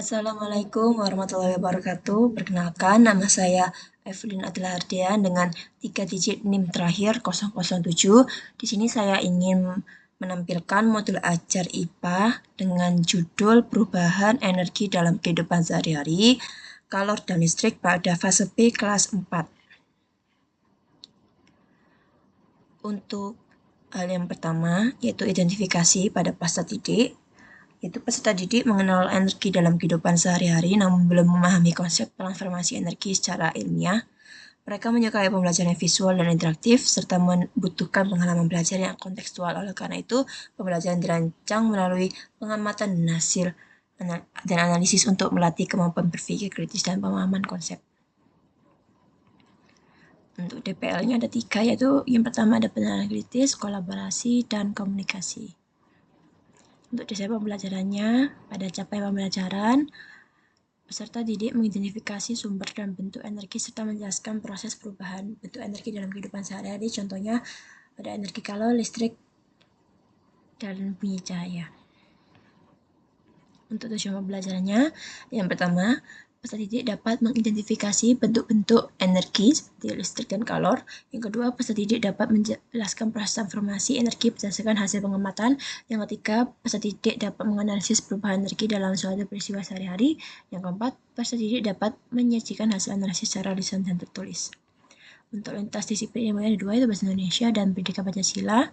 Assalamualaikum warahmatullahi wabarakatuh. Perkenalkan, nama saya Evelyn Adila Ardian dengan 3 digit NIM terakhir 007. Di sini saya ingin menampilkan modul ajar IPA dengan judul Perubahan Energi dalam Kehidupan Sehari-hari, Kalor dan Listrik pada fase B kelas 4. Untuk hal yang pertama, yaitu identifikasi pada peserta didik, yaitu peserta didik mengenal energi dalam kehidupan sehari-hari namun belum memahami konsep transformasi energi secara ilmiah. Mereka menyukai pembelajaran visual dan interaktif serta membutuhkan pengalaman belajar yang kontekstual. Oleh karena itu, pembelajaran dirancang melalui pengamatan dan analisis untuk melatih kemampuan berpikir kritis dan pemahaman konsep. Untuk DPL-nya ada 3, yaitu yang pertama ada penilaian kritis, kolaborasi, dan komunikasi. Untuk desain pembelajarannya, pada capaian pembelajaran, peserta didik mengidentifikasi sumber dan bentuk energi serta menjelaskan proses perubahan bentuk energi dalam kehidupan sehari-hari. Contohnya ada energi kalor, listrik, dan bunyi cahaya. Untuk tujuan pembelajarannya, yang pertama, peserta didik dapat mengidentifikasi bentuk-bentuk energi seperti listrik dan kalor. Yang kedua, peserta didik dapat menjelaskan proses transformasi energi berdasarkan hasil pengamatan. Yang ketiga, peserta didik dapat menganalisis perubahan energi dalam suatu peristiwa sehari-hari. Yang keempat, peserta didik dapat menyajikan hasil analisis secara lisan dan tertulis. Untuk lintas disiplin ilmu ada 2, yaitu Bahasa Indonesia dan Pendidikan Pancasila.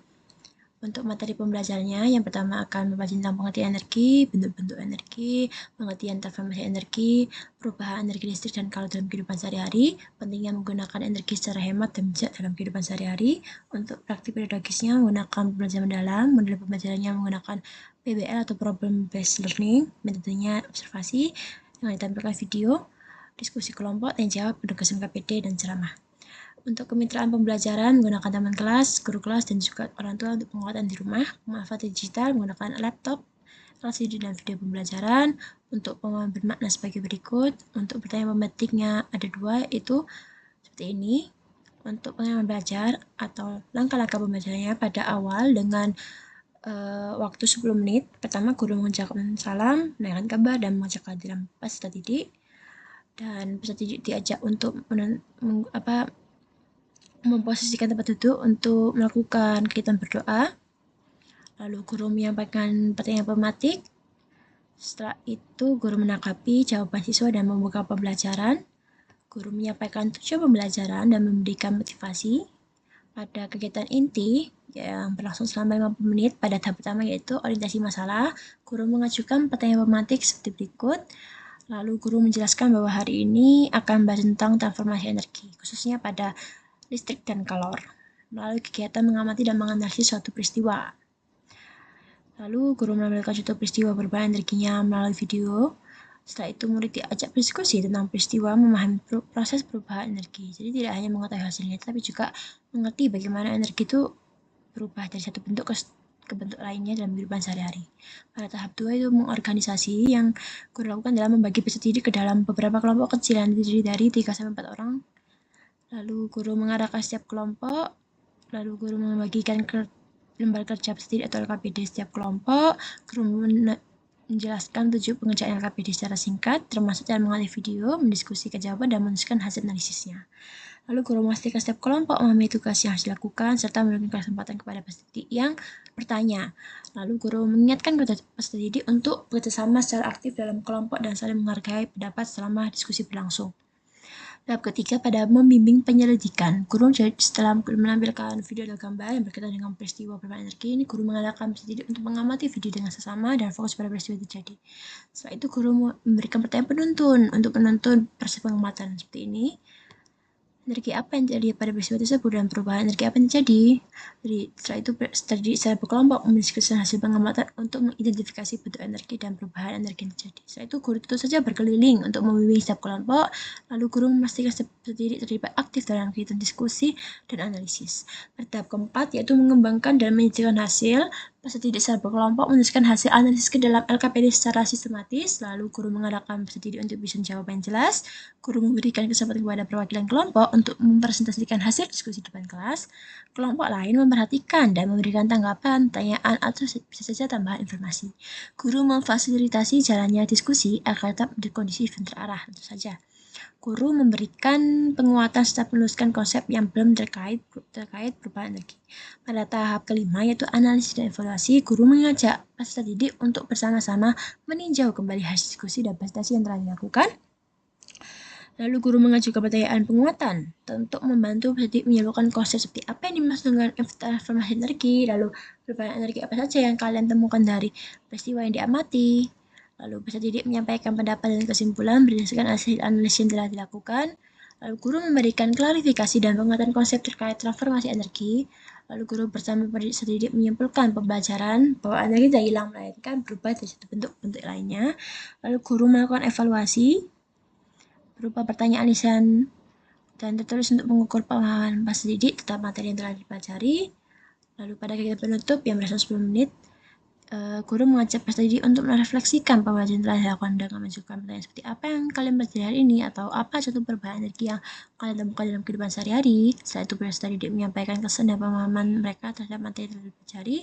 Untuk materi pembelajarannya, yang pertama akan membahas tentang pengertian energi, bentuk-bentuk energi, pengertian transformasi energi, perubahan energi listrik dan kalor dalam kehidupan sehari-hari, pentingnya menggunakan energi secara hemat dan bijak dalam kehidupan sehari-hari. Untuk praktik pedagogisnya menggunakan pembelajaran mendalam, model pembelajarannya menggunakan PBL atau Problem Based Learning, metodenya observasi, dengan ditampilkan video, diskusi kelompok, tanya jawab, penugasan KPD, dan ceramah. Untuk kemitraan pembelajaran menggunakan teman kelas, guru kelas, dan juga orang tua untuk penguatan di rumah, pemanfaatan digital menggunakan laptop, LCD, dan video pembelajaran. Untuk pemahaman bermakna sebagai berikut. Untuk pertanyaan pemetiknya ada 2, yaitu seperti ini. Untuk pengalaman belajar atau langkah-langkah pembelajarannya pada awal dengan waktu 10 menit. Pertama, guru mengucapkan salam, menanyakan kabar, dan mengajak kehadiran peserta didik. Dan peserta didik diajak untuk memposisikan tempat duduk untuk melakukan kegiatan berdoa. Lalu guru menyampaikan pertanyaan pematik. Setelah itu guru menanggapi jawaban siswa dan membuka pembelajaran. Guru menyampaikan tujuan pembelajaran dan memberikan motivasi. Pada kegiatan inti yang berlangsung selama 50 menit pada tahap pertama yaitu orientasi masalah, guru mengajukan pertanyaan pematik seperti berikut. Lalu guru menjelaskan bahwa hari ini akan bahas tentang transformasi energi, khususnya pada listrik dan kalor, melalui kegiatan mengamati dan menganalisis suatu peristiwa. Lalu guru menampilkan contoh peristiwa perubahan energinya melalui video. Setelah itu murid diajak berdiskusi tentang peristiwa, memahami proses perubahan energi. Jadi tidak hanya mengetahui hasilnya, tapi juga mengerti bagaimana energi itu berubah dari satu bentuk ke bentuk lainnya dalam kehidupan sehari-hari. Pada tahap 2 itu mengorganisasi, yang guru lakukan dalam membagi peserta didik ke dalam beberapa kelompok kecil yang terdiri dari 3-4 orang. Lalu guru mengarahkan setiap kelompok, lalu guru membagikan lembar kerja peserta didik atau LKPD setiap kelompok. Guru menjelaskan tujuan pengerjaan LKPD secara singkat, termasuk cara mengalih video, mendiskusikan jawaban, dan menuliskan hasil analisisnya. Lalu guru memastikan setiap kelompok memahami tugas yang harus dilakukan, serta memberikan kesempatan kepada peserta didik yang bertanya. Lalu guru mengingatkan kepada peserta didik untuk bekerjasama secara aktif dalam kelompok dan saling menghargai pendapat selama diskusi berlangsung. Tahap ketiga pada membimbing penyelidikan. Guru setelah menampilkan video dan gambar yang berkaitan dengan peristiwa perubahan energi, ini guru mengarahkan peserta didik untuk mengamati video dengan sesama dan fokus pada peristiwa yang terjadi. Setelah itu guru memberikan pertanyaan penuntun untuk penuntun proses pengamatan seperti ini. Energi apa yang terjadi pada peristiwa tersebut dan perubahan energi apa yang terjadi. Jadi setelah itu terjadi secara berkelompok mendiskusikan hasil pengamatan untuk mengidentifikasi bentuk energi dan perubahan energi yang terjadi. Setelah itu guru tentu saja berkeliling untuk membimbing setiap kelompok. Lalu guru memastikan peserta didik terlibat aktif dalam kegiatan diskusi dan analisis. Pada tahap keempat yaitu mengembangkan dan menyajikan hasil. Peserta didik secara berkelompok menuliskan hasil analisis ke dalam LKPD secara sistematis. Lalu guru mengarahkan peserta didik untuk bisa jawaban yang jelas. Guru memberikan kesempatan kepada perwakilan kelompok untuk mempresentasikan hasil diskusi di depan kelas, kelompok lain memperhatikan dan memberikan tanggapan, pertanyaan, atau bisa saja tambahan informasi. Guru memfasilitasi jalannya diskusi agar tetap kondusif dan terarah, tentu saja. Guru memberikan penguatan serta meneruskan konsep yang belum terkait perubahan energi. Pada tahap kelima, yaitu analisis dan evaluasi, guru mengajak peserta didik untuk bersama-sama meninjau kembali hasil diskusi dan presentasi yang telah dilakukan. Lalu guru mengajukan pertanyaan penguatan untuk membantu peserta didik menyebutkan konsep seperti apa yang dimaksud dengan transformasi energi, lalu perubahan energi apa saja yang kalian temukan dari peristiwa yang diamati. Lalu peserta didik menyampaikan pendapat dan kesimpulan berdasarkan hasil analisis yang telah dilakukan. Lalu guru memberikan klarifikasi dan penguatan konsep terkait transformasi energi. Lalu guru bersama peserta didik menyimpulkan pembelajaran bahwa energi tidak hilang melainkan berubah dari satu bentuk lainnya. Lalu guru melakukan evaluasi berupa pertanyaan lisan dan tertulis untuk mengukur pemahaman peserta didik tentang materi yang telah dipelajari. Lalu pada kegiatan penutup yang berlangsung 10 menit, guru mengajak peserta didik untuk merefleksikan pembelajaran yang telah dilakukan dengan mengajukan pertanyaan seperti apa yang kalian pelajari hari ini atau apa contoh perubahan energi yang kalian temukan dalam kehidupan sehari-hari. Setelah itu peserta didik menyampaikan kesan dan pemahaman mereka terhadap materi yang telah dipelajari.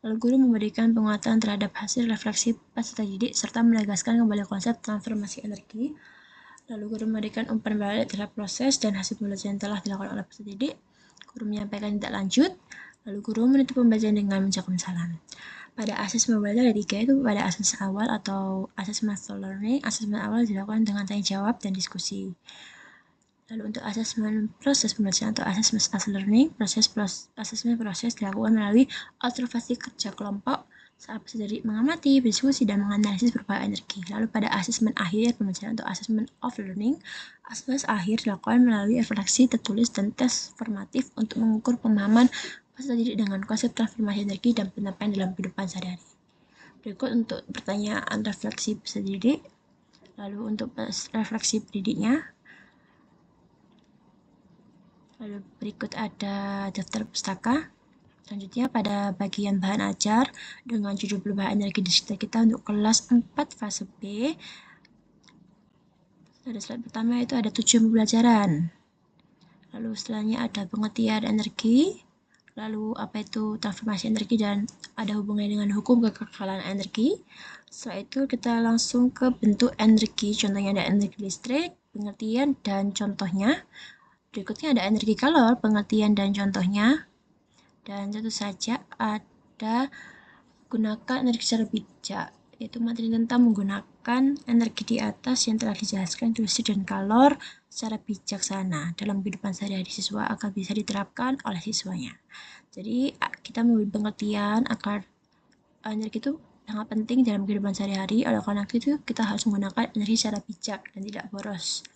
Lalu guru memberikan penguatan terhadap hasil refleksi peserta didik serta menegaskan kembali konsep transformasi energi. Lalu guru memberikan umpan balik terhadap proses dan hasil pembelajaran yang telah dilakukan oleh peserta didik. Guru menyampaikan tindak lanjut. Lalu guru menutup pembelajaran dengan mengucapkan salam. Pada asesmen belajar ada 3, itu pada asesmen awal atau asesmen master learning. Asesmen awal dilakukan dengan tanya jawab dan diskusi. Lalu untuk asesmen proses pembelajaran atau asesmen master learning, asesmen proses dilakukan melalui observasi kerja kelompok saat peserta didik mengamati, berdiskusi, dan menganalisis perubahan energi. Lalu pada asesmen akhir pembelajaran atau asesmen of learning, asesmen akhir dilakukan melalui refleksi tertulis dan tes formatif untuk mengukur pemahaman peserta didik dengan konsep transformasi energi dan penerapan dalam kehidupan sehari-hari. Berikut untuk pertanyaan refleksi peserta didik. Lalu untuk refleksi pendidiknya. Lalu berikut ada daftar pustaka. Selanjutnya pada bagian bahan ajar dengan judul perubahan energi di sekitar kita untuk kelas 4 fase B. Pada slide pertama itu ada 7 pembelajaran. Lalu setelahnya ada pengertian energi. Lalu apa itu transformasi energi dan ada hubungannya dengan hukum kekekalan energi. Setelah itu kita langsung ke bentuk energi. Contohnya ada energi listrik, pengertian dan contohnya. Berikutnya ada energi kalor, pengertian dan contohnya. Dan tentu saja ada gunakan energi secara bijak, yaitu materi tentang menggunakan energi di atas yang telah dijelaskan itu listrik dan kalor secara bijaksana dalam kehidupan sehari-hari siswa agar bisa diterapkan oleh siswanya. Jadi kita memberi pengertian agar energi itu sangat penting dalam kehidupan sehari-hari, oleh karena itu kita harus menggunakan energi secara bijak dan tidak boros.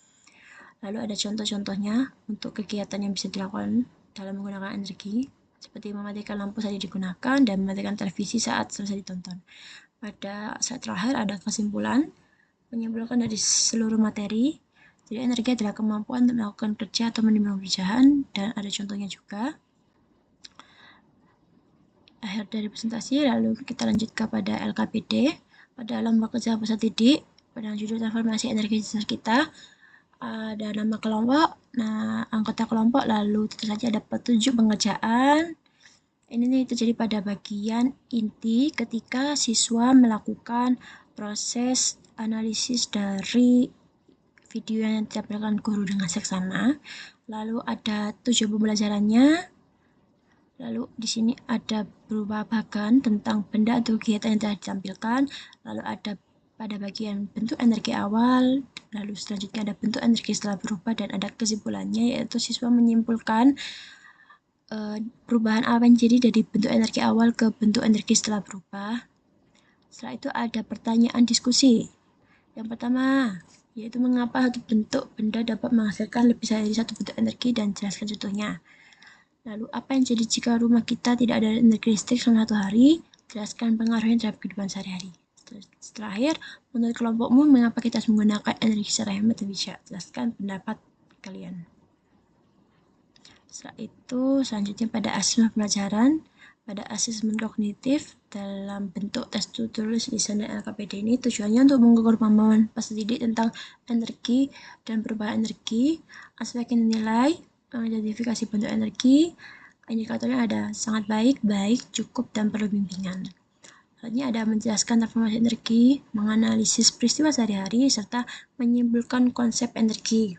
Lalu ada contoh-contohnya untuk kegiatan yang bisa dilakukan dalam menggunakan energi, seperti mematikan lampu saat digunakan dan mematikan televisi saat selesai ditonton. Pada slide terakhir ada kesimpulan, menyimpulkan dari seluruh materi. Jadi energi adalah kemampuan untuk melakukan kerja atau menimbulkan pekerjaan, dan ada contohnya juga. Akhir dari presentasi, lalu kita lanjut kepada LKPD. Pada lomba kerja peserta didik, pada judul transformasi energi di kita, ada nama kelompok, anggota kelompok, lalu tentu saja ada petunjuk pengerjaan. Ini nih terjadi pada bagian inti ketika siswa melakukan proses analisis dari video yang ditampilkan guru dengan seksama. Lalu ada 7 pembelajarannya. Lalu di sini ada berupa bagan tentang benda atau kegiatan yang telah ditampilkan. Lalu ada pada bagian bentuk energi awal, lalu selanjutnya ada bentuk energi setelah berubah, dan ada kesimpulannya, yaitu siswa menyimpulkan perubahan apa yang jadi dari bentuk energi awal ke bentuk energi setelah berubah. Setelah itu ada pertanyaan diskusi. Yang pertama, yaitu mengapa satu bentuk benda dapat menghasilkan lebih dari satu bentuk energi dan jelaskan contohnya. Lalu apa yang jadi jika rumah kita tidak ada energi listrik selama 1 hari, jelaskan pengaruhnya terhadap kehidupan sehari-hari. Setelah akhir, menurut kelompokmu mengapa kita harus menggunakan energi secara hemat dan bijak? Jelaskan pendapat kalian. Setelah itu, selanjutnya pada asesmen pelajaran, pada asesmen kognitif dalam bentuk tes tulis lisan dan LKPD ini tujuannya untuk mengukur pemahaman peserta didik tentang energi dan perubahan energi, aspek yang dinilai, Identifikasi bentuk energi. Indikatornya ada sangat baik, baik, cukup, dan perlu bimbingan. Selanjutnya ada menjelaskan transformasi energi, menganalisis peristiwa sehari-hari, serta menyimpulkan konsep energi.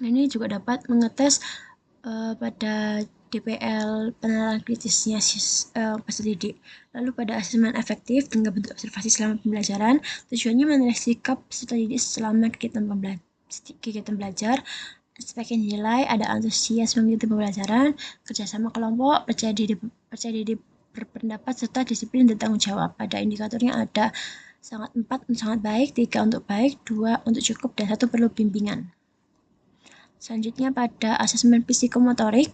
Ini juga dapat mengetes pada DPL penerapan kritisnya peserta didik. Lalu pada asesmen efektif dengan bentuk observasi selama pembelajaran, tujuannya menilai sikap peserta didik selama kegiatan belajar. Aspek yang dinilai ada antusias mengikuti pembelajaran, kerjasama kelompok, percaya diri berpendapat, serta disiplin dan tanggung jawab. Pada indikatornya ada 4 untuk sangat baik, 3 untuk baik, 2 untuk cukup, dan 1 perlu bimbingan. Selanjutnya pada asesmen psikomotorik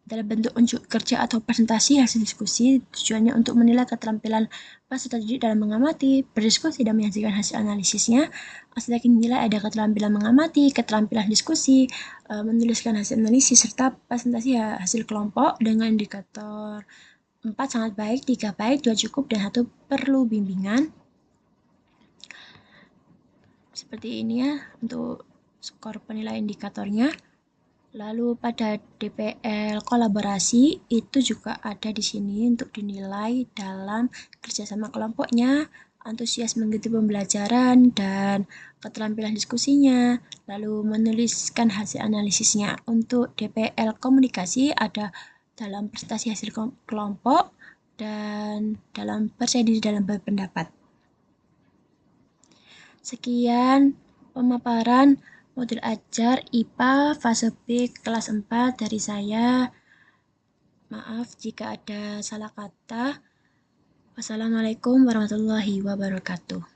dalam bentuk unjuk kerja atau presentasi hasil diskusi, tujuannya untuk menilai keterampilan peserta didik dalam mengamati, berdiskusi, dan menyajikan hasil analisisnya. Aspek yang dinilai ada keterampilan mengamati, keterampilan diskusi, menuliskan hasil analisis, serta presentasi hasil kelompok dengan indikator 4 sangat baik, 3 baik, 2 cukup, dan 1 perlu bimbingan. Seperti ini ya untuk skor penilaian indikatornya. Lalu pada DPL kolaborasi itu juga ada di sini untuk dinilai dalam kerjasama kelompoknya, antusias mengikuti pembelajaran, dan keterampilan diskusinya, lalu menuliskan hasil analisisnya. Untuk DPL komunikasi ada dalam presentasi hasil kelompok dan dalam percaya diri dalam berpendapat. Sekian pemaparan modul ajar IPA fase B kelas 4 dari saya. Maaf jika ada salah kata. Wassalamualaikum warahmatullahi wabarakatuh.